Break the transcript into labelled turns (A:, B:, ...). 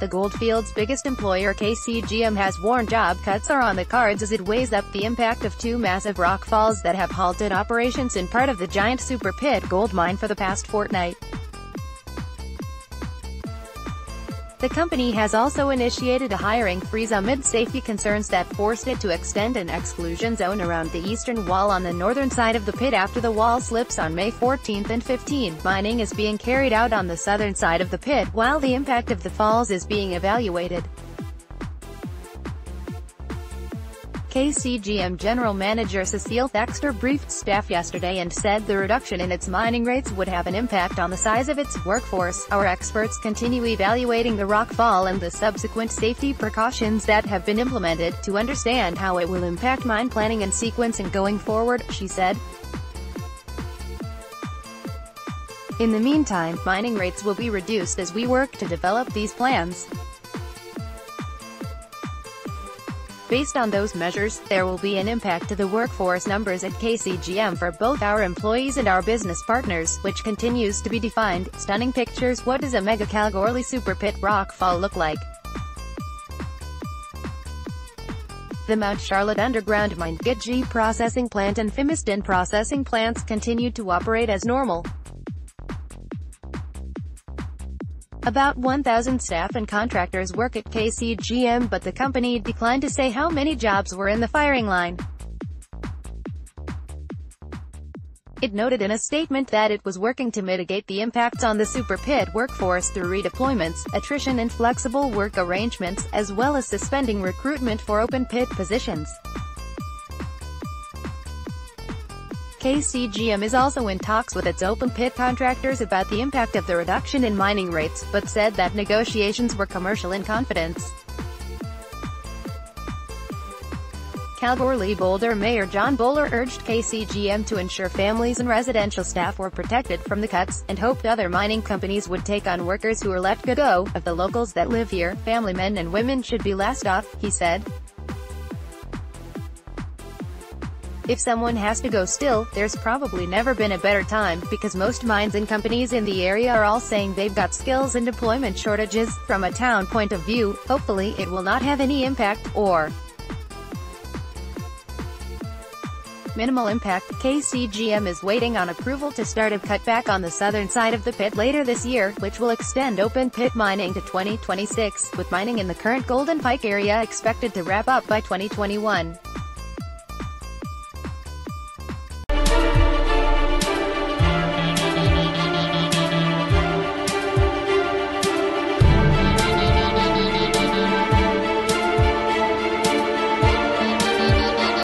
A: The Goldfields' biggest employer KCGM has warned job cuts are on the cards as it weighs up the impact of two massive rock falls that have halted operations in part of the giant Super Pit gold mine for the past fortnight. The company has also initiated a hiring freeze amid safety concerns that forced it to extend an exclusion zone around the eastern wall on the northern side of the pit after the wall slips on May 14 and 15. Mining is being carried out on the southern side of the pit, while the impact of the falls is being evaluated. KCGM General Manager Cecile Thaxter briefed staff yesterday and said the reduction in its mining rates would have an impact on the size of its workforce. Our experts continue evaluating the rock fall and the subsequent safety precautions that have been implemented, to understand how it will impact mine planning and sequencing going forward, she said. In the meantime, mining rates will be reduced as we work to develop these plans. Based on those measures, there will be an impact to the workforce numbers at KCGM for both our employees and our business partners, which continues to be defined. Stunning pictures. What does a mega Kalgoorlie Super Pit rock fall look like? The Mount Charlotte underground mine, Gidgee processing plant and Fimiston processing plants continue to operate as normal. About 1,000 staff and contractors work at KCGM, but the company declined to say how many jobs were in the firing line. It noted in a statement that it was working to mitigate the impacts on the Super Pit workforce through redeployments, attrition and flexible work arrangements, as well as suspending recruitment for open pit positions. KCGM is also in talks with its open pit contractors about the impact of the reduction in mining rates, but said that negotiations were commercial in confidence. Kalgoorlie Boulder Mayor John Bowler urged KCGM to ensure families and residential staff were protected from the cuts, and hoped other mining companies would take on workers who are let go. Of the locals that live here, family men and women should be last off, he said. If someone has to go still, there's probably never been a better time, because most mines and companies in the area are all saying they've got skills and employment shortages. From a town point of view, hopefully it will not have any impact, or minimal impact. KCGM is waiting on approval to start a cutback on the southern side of the pit later this year, which will extend open pit mining to 2026, with mining in the current Golden Pike area expected to wrap up by 2021.